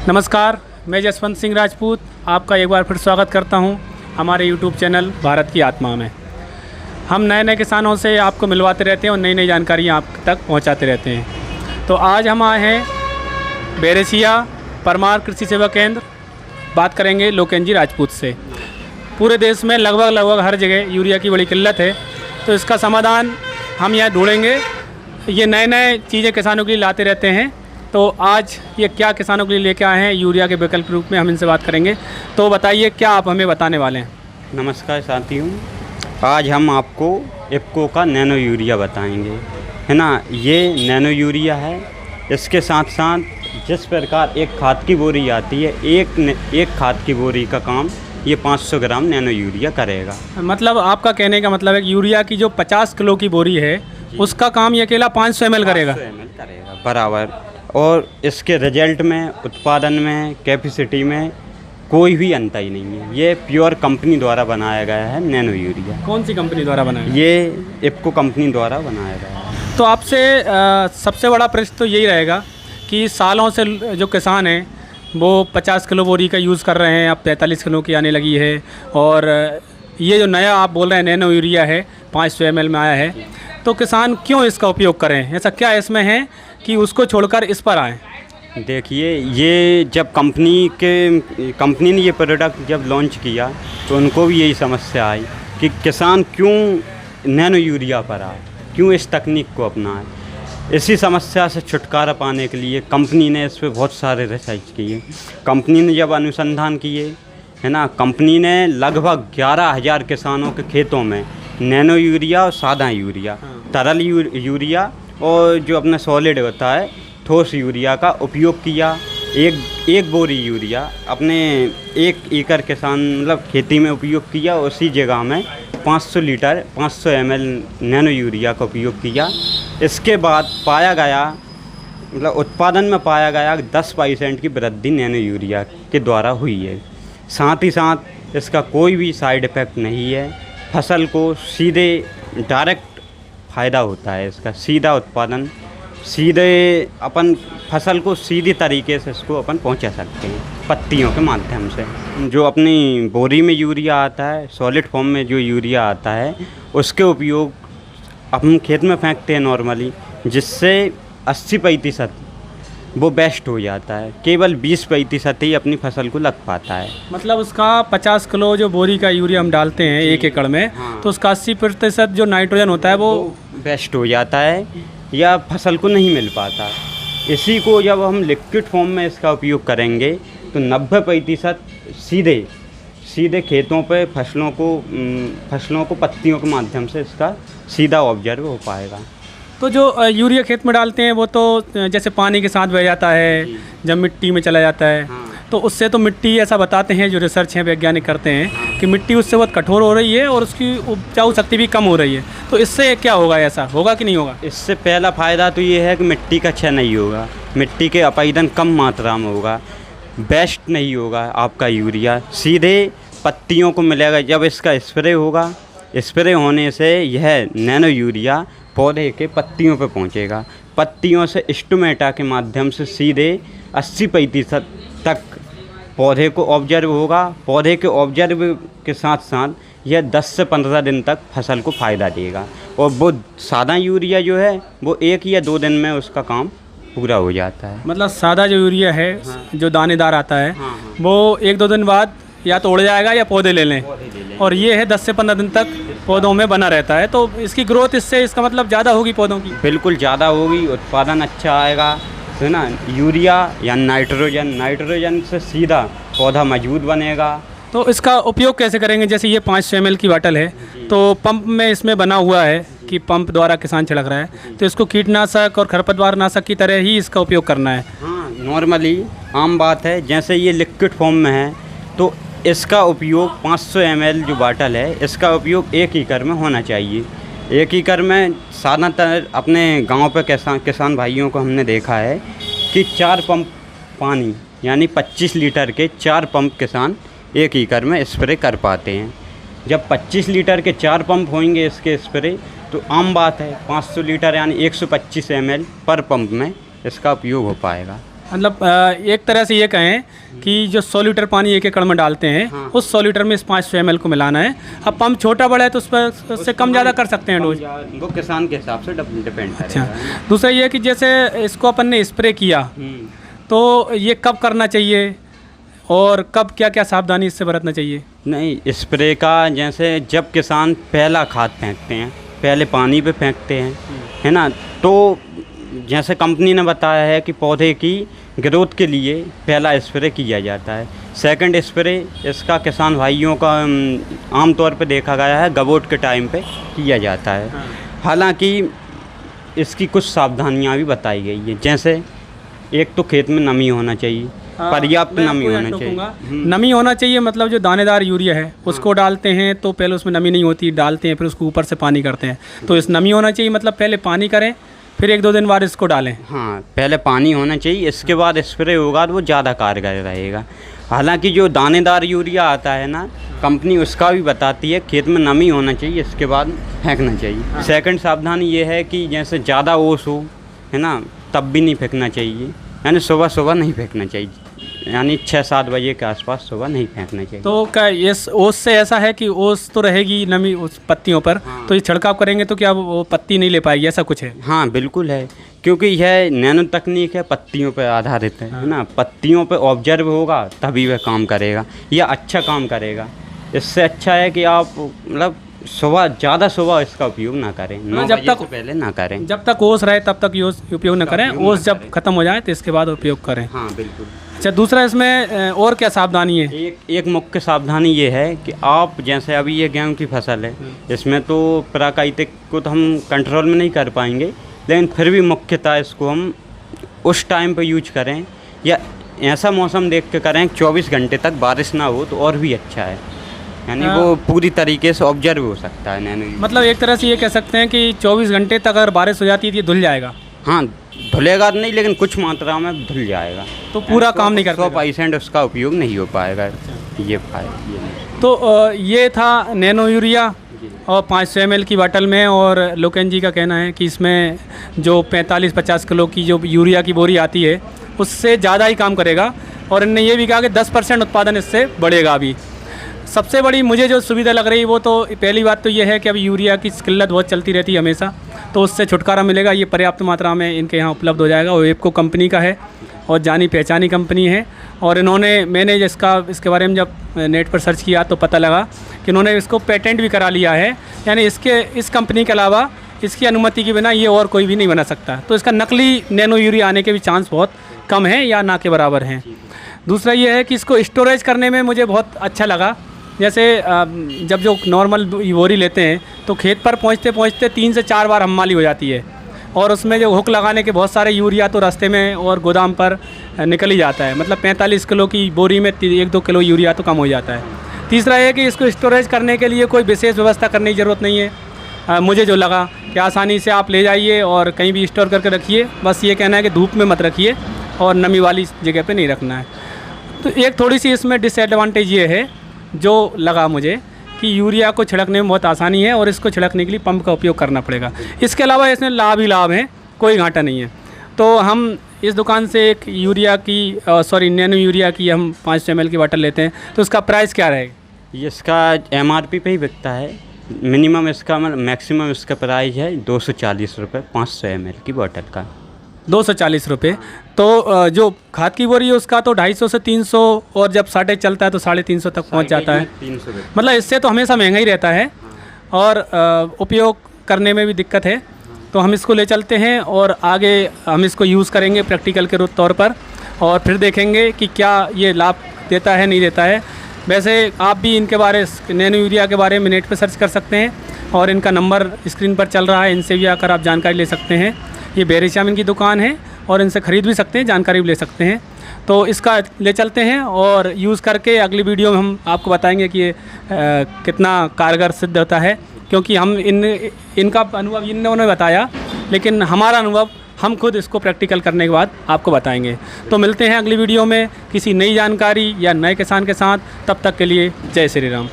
नमस्कार, मैं जसवंत सिंह राजपूत आपका एक बार फिर स्वागत करता हूं हमारे YouTube चैनल भारत की आत्मा में। हम नए नए किसानों से आपको मिलवाते रहते हैं और नई नई जानकारियाँ आप तक पहुंचाते रहते हैं। तो आज हम आए हैं बैरसिया परमार कृषि सेवा केंद्र, बात करेंगे लोकेन जी राजपूत से। पूरे देश में लगभग हर जगह यूरिया की बड़ी किल्लत है, तो इसका समाधान हम यहाँ ढूंढेंगे। ये नए नए चीज़ें किसानों के लिए लाते रहते हैं, तो आज ये क्या किसानों के लिए लेके आए हैं यूरिया के विकल्प रूप में, हम इनसे बात करेंगे। तो बताइए क्या आप हमें बताने वाले हैं। नमस्कार साथियों, आज हम आपको इफ़को का नैनो यूरिया बताएंगे, है ना। ये नैनो यूरिया है। इसके साथ साथ जिस प्रकार एक खाद की बोरी आती है, एक खाद की बोरी का काम ये 500 ग्राम नैनो यूरिया करेगा। मतलब आपका कहने का मतलब है कि यूरिया की जो 50 किलो की बोरी है उसका काम ये अकेला 500 ml करेगा। 500 ml करेगा बराबर। और इसके रिजल्ट में, उत्पादन में, कैपेसिटी में कोई भी अंतर ही नहीं है। ये प्योर कंपनी द्वारा बनाया गया है नैनो यूरिया। कौन सी कंपनी द्वारा बनाया? ये इफ़को कंपनी द्वारा बनाया गया है। तो आपसे सबसे बड़ा प्रश्न तो यही रहेगा कि सालों से जो किसान हैं वो 50 किलो बोरी का यूज़ कर रहे हैं, अब 43 किलो की आने लगी है। और ये जो नया आप बोल रहे हैं नैनो यूरिया है 500 ml में आया है, तो किसान क्यों इसका उपयोग करें? ऐसा क्या इसमें है कि उसको छोड़कर इस पर आएँ? देखिए, ये जब कंपनी ने ये प्रोडक्ट जब लॉन्च किया तो उनको भी यही समस्या आई कि किसान क्यों नैनो यूरिया पर आए, क्यों इस तकनीक को अपनाए। इसी समस्या से छुटकारा पाने के लिए कंपनी ने इस पर बहुत सारे रिसर्च किए। कंपनी ने जब अनुसंधान किए, है ना, कंपनी ने लगभग 11,000 किसानों के खेतों में नैनो यूरिया और सादा यूरिया, तरल यूरिया और जो अपना सॉलिड होता है ठोस यूरिया का उपयोग किया। एक बोरी यूरिया अपने 1 एकड़ किसान मतलब खेती में उपयोग किया। उसी जगह में 500 ml नैनो यूरिया का उपयोग किया। इसके बाद पाया गया, मतलब उत्पादन में पाया गया 10% की वृद्धि नैनो यूरिया के द्वारा हुई है। साथ ही साथ इसका कोई भी साइड इफ़ेक्ट नहीं है। फसल को सीधे डायरेक्ट फ़ायदा होता है इसका, सीधा उत्पादन, सीधे अपन फसल को सीधी तरीके से इसको अपन पहुंचा सकते हैं पत्तियों के माध्यम से। जो अपनी बोरी में यूरिया आता है, सॉलिड फॉर्म में जो यूरिया आता है, उसके उपयोग अपन खेत में फेंकते हैं नॉर्मली, जिससे 80% वो बेस्ट हो जाता है। केवल 20% ही अपनी फसल को लग पाता है। मतलब उसका 50 किलो जो बोरी का यूरिया हम डालते हैं 1 एकड़ में, हाँ। तो उसका 80% जो नाइट्रोजन होता है वो बेस्ट हो जाता है या फसल को नहीं मिल पाता। इसी को जब हम लिक्विड फॉर्म में इसका उपयोग करेंगे तो 90% सीधे खेतों पे फसलों को पत्तियों के माध्यम से इसका सीधा ऑब्जर्व हो पाएगा। तो जो यूरिया खेत में डालते हैं वो तो जैसे पानी के साथ बह जाता है, जब मिट्टी में चला जाता है, हाँ। तो उससे तो मिट्टी, ऐसा बताते हैं जो रिसर्च हैं वैज्ञानिक करते हैं कि मिट्टी उससे बहुत कठोर हो रही है और उसकी उपजाऊ शक्ति भी कम हो रही है। तो इससे क्या होगा, ऐसा होगा कि नहीं होगा? इससे पहला फ़ायदा तो ये है कि मिट्टी का क्षय नहीं होगा, मिट्टी के अपैदन कम मात्रा में होगा, बेस्ट नहीं होगा आपका यूरिया, सीधे पत्तियों को मिलेगा। जब इसका स्प्रे होगा, स्प्रे होने से यह नैनो यूरिया पौधे के पत्तियों पर पहुंचेगा। पत्तियों से स्टोमेटा के माध्यम से सीधे 80% तक पौधे को ऑब्जर्व होगा। पौधे के ऑब्जर्व के साथ साथ यह 10 से 15 दिन तक फसल को फ़ायदा देगा। और वो सादा यूरिया जो है वो 1 या 2 दिन में उसका काम पूरा हो जाता है। मतलब सादा जो यूरिया है, हाँ। जो दानेदार आता है, हाँ। वो 1-2 दिन बाद या तो उड़ जाएगा या पौधे ले लें, और ये है 10 से 15 दिन तक पौधों में बना रहता है। तो इसकी ग्रोथ, इससे इसका मतलब ज़्यादा होगी पौधों की? बिल्कुल ज़्यादा होगी, उत्पादन अच्छा आएगा, है ना। यूरिया या नाइट्रोजन से सीधा पौधा मजबूत बनेगा। तो इसका उपयोग कैसे करेंगे? जैसे ये 500 ml की बाटल है, तो पंप में इसमें बना हुआ है कि पंप द्वारा किसान छिड़क रहा है, तो इसको कीटनाशक और खरपतवार नाशक की तरह ही इसका उपयोग करना है? हाँ, नॉर्मली आम बात है। जैसे ये लिक्विड फॉर्म में है तो इसका उपयोग 500 ml जो बाटल है, इसका उपयोग 1 एकड़ में होना चाहिए। 1 एकड़ में ज़्यादातर अपने गांव पे किसान भाइयों को हमने देखा है कि 4 पंप पानी यानी 25 लीटर के 4 पंप किसान 1 एकड़ में स्प्रे कर पाते हैं। जब 25 लीटर के 4 पंप होंगे इसके स्प्रे, तो आम बात है 500 लीटर यानी 125 ml पर पंप में इसका उपयोग हो पाएगा। मतलब एक तरह से ये कहें कि जो 100 लीटर पानी 1 एकड़ में डालते हैं, हाँ। उस 100 लीटर में इस 500 ml को मिलाना है। अब पंप छोटा बड़ा है तो उस पर उससे कम ज़्यादा कर सकते हैं डोज। वो किसान के हिसाब से डिपेंड अच्छा, करेगा। दूसरा ये कि जैसे इसको अपन ने स्प्रे किया तो ये कब करना चाहिए और कब क्या क्या सावधानी इससे बरतना चाहिए? नहीं, स्प्रे का जैसे जब किसान पहला खाद फेंकते हैं, पहले पानी पे फेंकते हैं, है ना, तो जैसे कंपनी ने बताया है कि पौधे की ग्रोथ के लिए पहला स्प्रे किया जाता है। सेकंड स्प्रे इसका किसान भाइयों का आमतौर पे देखा गया है गबोट के टाइम पे किया जाता है। हालांकि इसकी कुछ सावधानियां भी बताई गई है, जैसे एक तो खेत में नमी होना चाहिए, पर्याप्त नमी होना चाहिए। नमी होना चाहिए मतलब जो दानेदार यूरिया है उसको डालते हैं तो पहले उसमें नमी नहीं होती, डालते हैं फिर उसको ऊपर से पानी करते हैं, तो इस नमी होना चाहिए, मतलब पहले पानी करें फिर 1-2 दिन बाद इसको डालें। हाँ, पहले पानी होना चाहिए, इसके बाद स्प्रे होगा तो वो ज़्यादा कारगर रहेगा। हालांकि जो दानेदार यूरिया आता है ना, कंपनी उसका भी बताती है खेत में नमी होना चाहिए, इसके बाद फेंकना चाहिए। सेकंड सावधानी ये है कि जैसे ज़्यादा ओस हो, है ना, तब भी नहीं फेंकना चाहिए, यानी सुबह नहीं फेंकना चाहिए, यानी 6-7 बजे के आसपास सुबह नहीं फेंकना चाहिए। तो क्या इस ओस से ऐसा है कि ओस तो रहेगी नमी उस पत्तियों पर, हाँ। तो ये छिड़काव करेंगे तो क्या वो पत्ती नहीं ले पाएगी, ऐसा कुछ है? हाँ बिल्कुल है, क्योंकि यह नैनो तकनीक है, पत्तियों पर आधारित है ना, पत्तियों पर ऑब्जर्व होगा तभी वह काम करेगा या अच्छा काम करेगा। इससे अच्छा है कि आप मतलब ज़्यादा सुबह इसका उपयोग ना करें, 9 जब बजे तक से पहले ना करें। जब तक ओस रहे तब तक उपयोग न करें, ओस जब खत्म हो जाए तो इसके बाद उपयोग करें। हाँ बिल्कुल। अच्छा, दूसरा इसमें और क्या सावधानी है? एक मुख्य सावधानी ये है कि आप जैसे अभी ये गेहूं की फसल है, इसमें तो प्राकृतिक को तो हम कंट्रोल में नहीं कर पाएंगे, लेकिन फिर भी मुख्यतः इसको हम उस टाइम पर यूज करें या ऐसा मौसम देख के करें 24 घंटे तक बारिश ना हो तो और भी अच्छा है, यानी वो पूरी तरीके से ऑब्जर्व हो सकता है नैनो। मतलब एक तरह से ये कह सकते हैं कि 24 घंटे तक अगर बारिश हो जाती है तो ये धुल जाएगा। हाँ, धुलेगा नहीं, लेकिन कुछ मात्रा में धुल जाएगा, तो पूरा काम नहीं कर पाएगा, 100% उसका उपयोग नहीं हो पाएगा। ये तो ये था नैनो यूरिया और 500 ml की बॉटल में, और लोकेन जी का कहना है कि इसमें जो 45-50 किलो की जो यूरिया की बोरी आती है उससे ज़्यादा ही काम करेगा, और इन्होंने ये भी कहा कि 10% उत्पादन इससे बढ़ेगा। अभी सबसे बड़ी मुझे जो सुविधा लग रही है वो तो पहली बात तो ये है कि अभी यूरिया की किल्लत बहुत चलती रहती है हमेशा, तो उससे छुटकारा मिलेगा, ये पर्याप्त मात्रा में इनके यहाँ उपलब्ध हो जाएगा। और वेबको कंपनी का है और जानी पहचानी कंपनी है, और मैंने इसके बारे में जब नेट पर सर्च किया तो पता लगा कि इन्होंने इसको पेटेंट भी करा लिया है, यानी इस कंपनी के अलावा इसकी अनुमति के बिना ये और कोई भी नहीं बना सकता, तो इसका नकली नैनो यूरिया आने के भी चांस बहुत कम है या ना के बराबर हैं। दूसरा ये है कि इसको स्टोरेज करने में मुझे बहुत अच्छा लगा, जैसे जब जो नॉर्मल बोरी लेते हैं तो खेत पर पहुंचते पहुंचते 3 से 4 बार हम्माली हो जाती है, और उसमें जो हुक लगाने के बहुत सारे यूरिया तो रास्ते में और गोदाम पर निकल ही जाता है, मतलब 45 किलो की बोरी में 1-2 किलो यूरिया तो कम हो जाता है। तीसरा है कि इसको स्टोरेज करने के लिए कोई विशेष व्यवस्था करने की ज़रूरत नहीं है। मुझे जो लगा कि आसानी से आप ले जाइए और कहीं भी स्टोर करके रखिए, बस ये कहना है कि धूप में मत रखिए और नमी वाली जगह पे नहीं रखना है। तो एक थोड़ी सी इसमें डिसएडवांटेज ये है जो लगा मुझे कि यूरिया को छिड़कने में बहुत आसानी है और इसको छिड़कने के लिए पंप का उपयोग करना पड़ेगा। इसके अलावा इसमें लाभ ही लाभ हैं, कोई घाटा नहीं है। तो हम इस दुकान से एक नैनो यूरिया की हम 500 ml की बॉटल लेते हैं, तो उसका प्राइस क्या रहेगा? इसका MRP पे ही बिकता है, मिनिमम इसका मतलब मैक्सिमम इसका प्राइस है 240 रुपये 500 ml की बॉटल का। 240 रुपये। तो जो खाद की बोरी है उसका तो 250 से 300, और जब साढ़े चलता है तो 350 तक पहुंच जाता है। 300 मतलब इससे तो हमेशा महंगा ही रहता है और उपयोग करने में भी दिक्कत है। तो हम इसको ले चलते हैं और आगे हम इसको यूज़ करेंगे प्रैक्टिकल के तौर पर, और फिर देखेंगे कि क्या ये लाभ देता है नहीं देता है। वैसे आप भी इनके बारे नैनो यूरिया के बारे में नेट पर सर्च कर सकते हैं, और इनका नंबर स्क्रीन पर चल रहा है, इनसे भी आकर आप जानकारी ले सकते हैं। ये बेरिशामिन की दुकान है और इनसे ख़रीद भी सकते हैं, जानकारी भी ले सकते हैं। तो इसका ले चलते हैं और यूज़ करके अगली वीडियो में हम आपको बताएंगे कि ये कितना कारगर सिद्ध होता है, क्योंकि हम इनका अनुभव इन्होंने बताया, लेकिन हमारा अनुभव हम खुद इसको प्रैक्टिकल करने के बाद आपको बताएंगे। तो मिलते हैं अगली वीडियो में किसी नई जानकारी या नए किसान के साथ, तब तक के लिए जय श्री राम।